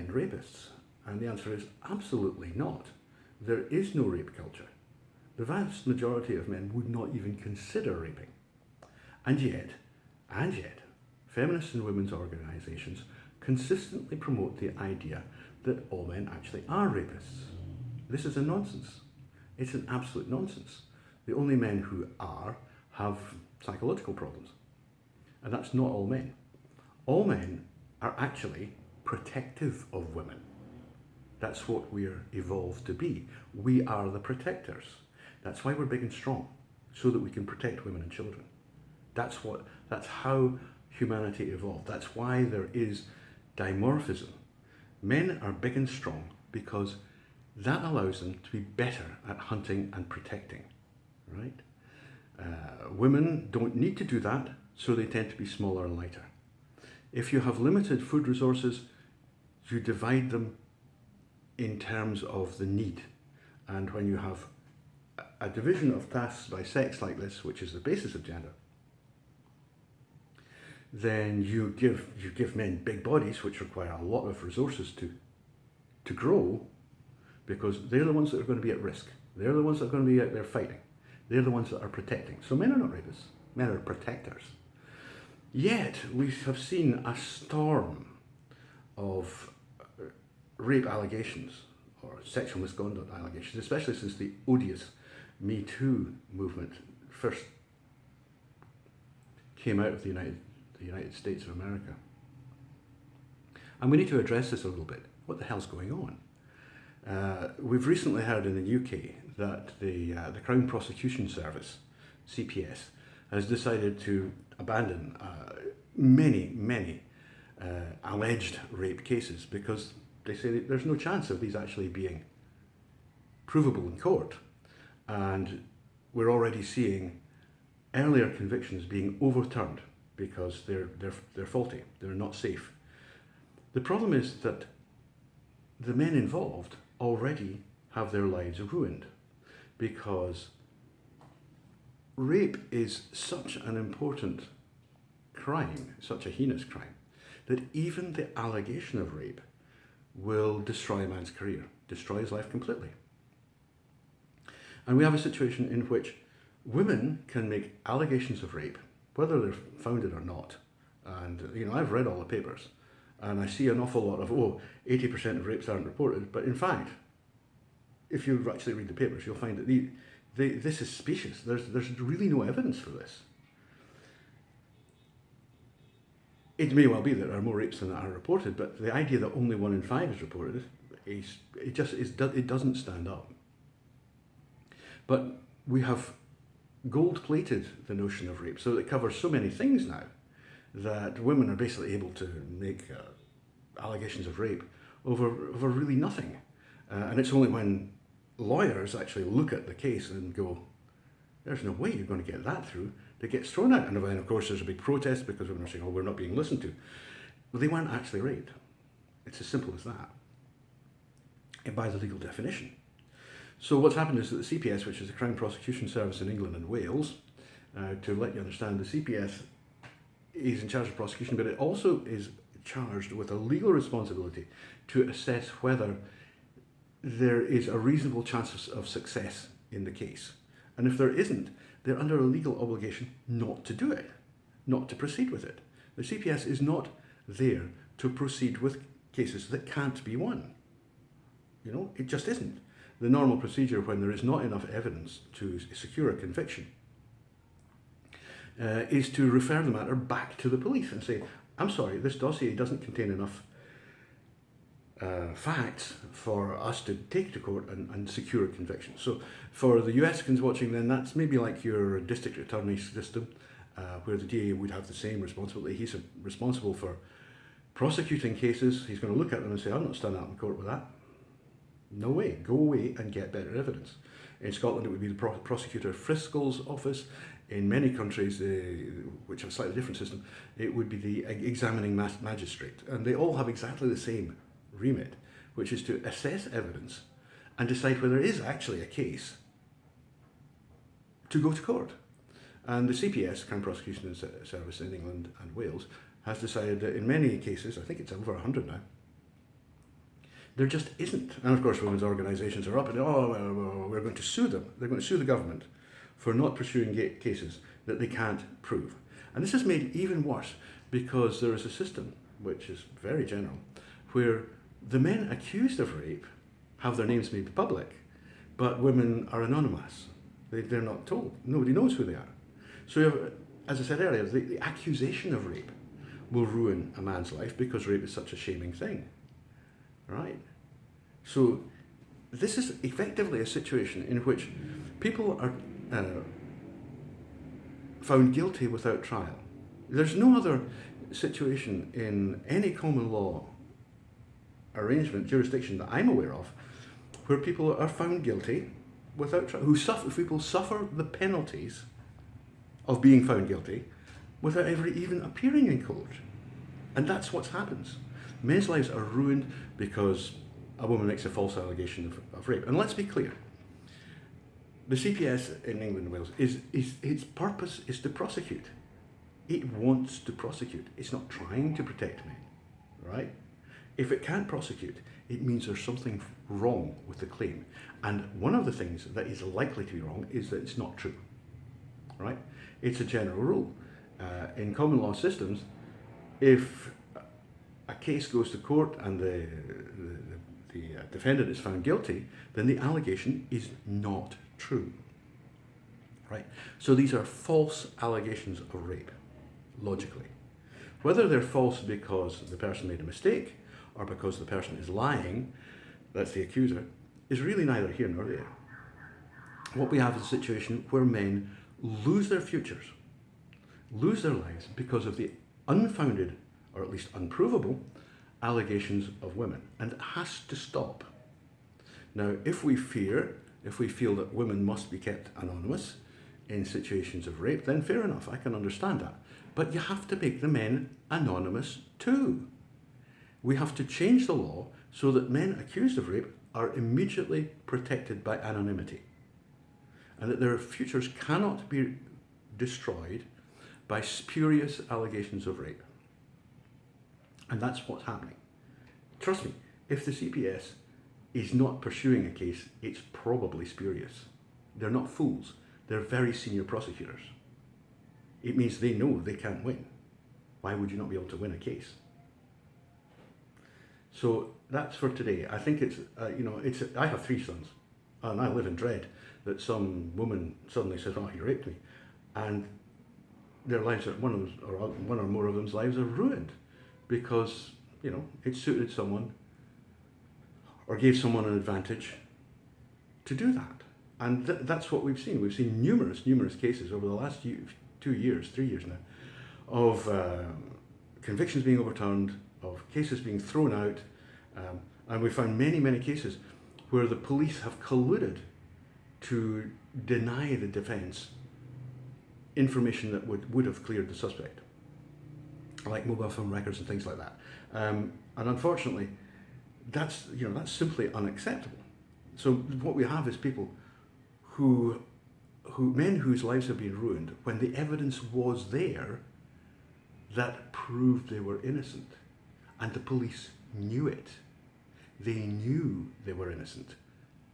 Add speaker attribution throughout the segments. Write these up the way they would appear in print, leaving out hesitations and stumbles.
Speaker 1: men rapists? And the answer is absolutely not. There is no rape culture. The vast majority of men would not even consider raping. And yet, feminist and women's organisations consistently promote the idea that all men actually are rapists. This is a nonsense. It's an absolute nonsense. The only men who are have psychological problems. And that's not all men. All men are actually protective of women. That's what we're evolved to be. We are the protectors. That's why we're big and strong, so that we can protect women and children. That's how humanity evolved. That's why there is dimorphism. Men are big and strong because that allows them to be better at hunting and protecting, right? Women don't need to do that, so they tend to be smaller and lighter. If you have limited food resources, you divide them in terms of the need. And when you have a division of tasks by sex like this, which is the basis of gender, then you give men big bodies which require a lot of resources to grow, because they're the ones that are going to be at risk. They're the ones that are going to be out there fighting. They're the ones that are protecting. So men are not rapists. Men are protectors. Yet we have seen a storm of rape allegations or sexual misconduct allegations, especially since the odious Me Too movement first came out of the United States of America. And we need to address this a little bit. What the hell's going on? We've recently heard in the UK that the Crown Prosecution Service, CPS, has decided to abandon many alleged rape cases because they say that there's no chance of these actually being provable in court. And we're already seeing earlier convictions being overturned because they're faulty, they're not safe. The problem is that the men involved already have their lives ruined, because rape is such an important crime, such a heinous crime, that even the allegation of rape will destroy a man's career, destroy his life completely. And we have a situation in which women can make allegations of rape, whether they're founded or not. And, I've read all the papers, and I see an awful lot of, 80% of rapes aren't reported. But in fact, if you actually read the papers, you'll find that this is specious. There's really no evidence for this. It may well be that there are more rapes than are reported, but the idea that only 1 in 5 is reported, it doesn't stand up. But we have gold-plated the notion of rape, so it covers so many things now that women are basically able to make allegations of rape over really nothing. And it's only when lawyers actually look at the case and go, there's no way you're going to get that through, that gets thrown out. And then, of course, there's a big protest because women are saying, we're not being listened to. Well, they weren't actually raped. It's as simple as that, and by the legal definition. So what's happened is that the CPS, which is the Crown Prosecution Service in England and Wales, to let you understand, the CPS is in charge of prosecution, but it also is charged with a legal responsibility to assess whether there is a reasonable chance of success in the case. And if there isn't, they're under a legal obligation not to do it, not to proceed with it. The CPS is not there to proceed with cases that can't be won. It just isn't. The normal procedure when there is not enough evidence to secure a conviction is to refer the matter back to the police and say, I'm sorry, this dossier doesn't contain enough facts for us to take to court and secure a conviction. So for the UScans watching, then that's maybe like your district attorney system, where the DA would have the same responsibility. He's responsible for prosecuting cases. He's going to look at them and say, I'm not standing up in court with that. No way. Go away and get better evidence. In Scotland, it would be the Prosecutor Friscoll's office. In many countries, which have a slightly different system, it would be the examining magistrate. And they all have exactly the same remit, which is to assess evidence and decide whether there is actually a case to go to court. And the CPS, Crown Prosecution Service in England and Wales, has decided that in many cases, I think it's over 100 now, There just isn't. And of course, women's organisations are up and, we're going to sue them. They're going to sue the government for not pursuing cases that they can't prove. And this is made even worse because there is a system, which is very general, where the men accused of rape have their names made public, but women are anonymous. They're not told. Nobody knows who they are. So, you have, as I said earlier, the accusation of rape will ruin a man's life because rape is such a shaming thing, right? So this is effectively a situation in which people are found guilty without trial. There's no other situation in any common law arrangement, jurisdiction that I'm aware of, where people are found guilty without trial, people suffer the penalties of being found guilty without ever even appearing in court. And that's what happens. Men's lives are ruined because a woman makes a false allegation of rape. And let's be clear, the CPS in England and Wales, its purpose is to prosecute. It wants to prosecute. It's not trying to protect men, right? If it can't prosecute, it means there's something wrong with the claim. And one of the things that is likely to be wrong is that it's not true, right? It's a general rule. In common law systems, if a case goes to court and the defendant is found guilty, then the allegation is not true, right? So these are false allegations of rape, logically. Whether they're false because the person made a mistake or because the person is lying, that's the accuser, is really neither here nor there. What we have is a situation where men lose their futures, lose their lives because of the unfounded, or at least unprovable, allegations of women. And it has to stop. Now, if we feel that women must be kept anonymous in situations of rape, then fair enough, I can understand that. But you have to make the men anonymous too. We have to change the law so that men accused of rape are immediately protected by anonymity, and that their futures cannot be destroyed by spurious allegations of rape. And that's what's happening. Trust me, if the CPS is not pursuing a case, it's probably spurious. They're not fools. They're very senior prosecutors. It means they know they can't win. Why would you not be able to win a case? So that's for today. I think I have 3 sons, and I live in dread that some woman suddenly says, "Oh, he raped me," and their lives are one or more of them's lives are ruined because it suited someone or gave someone an advantage to do that. And that's what we've seen. We've seen numerous cases over the last 2 years, 3 years now, of convictions being overturned, of cases being thrown out, and we found many cases where the police have colluded to deny the defence information that would have cleared the suspect, like mobile phone records and things like that. And unfortunately, that's simply unacceptable. So what we have is people men whose lives have been ruined when the evidence was there that proved they were innocent, and the police knew it. They knew they were innocent,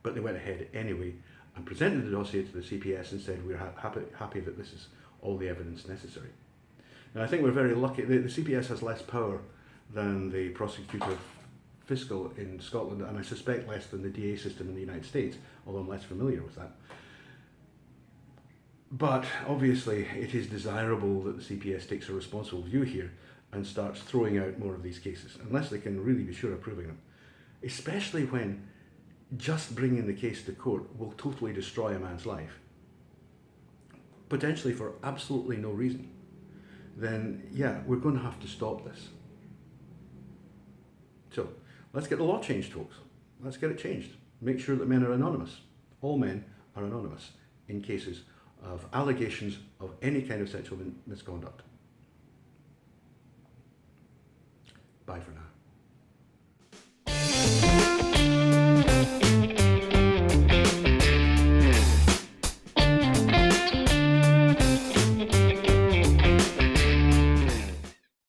Speaker 1: but they went ahead anyway and presented the dossier to the CPS and said, "We're happy that this is all the evidence necessary." And I think we're very lucky. The CPS has less power than the prosecutor fiscal in Scotland, and I suspect less than the DA system in the United States, although I'm less familiar with that. But obviously it is desirable that the CPS takes a responsible view here and starts throwing out more of these cases, unless they can really be sure of proving them. Especially when just bringing the case to court will totally destroy a man's life, potentially for absolutely no reason. Then yeah, we're going to have to stop this. So let's get the law changed, folks. Let's get it changed. Make sure that men are anonymous. All men are anonymous in cases of allegations of any kind of sexual misconduct. Bye for now.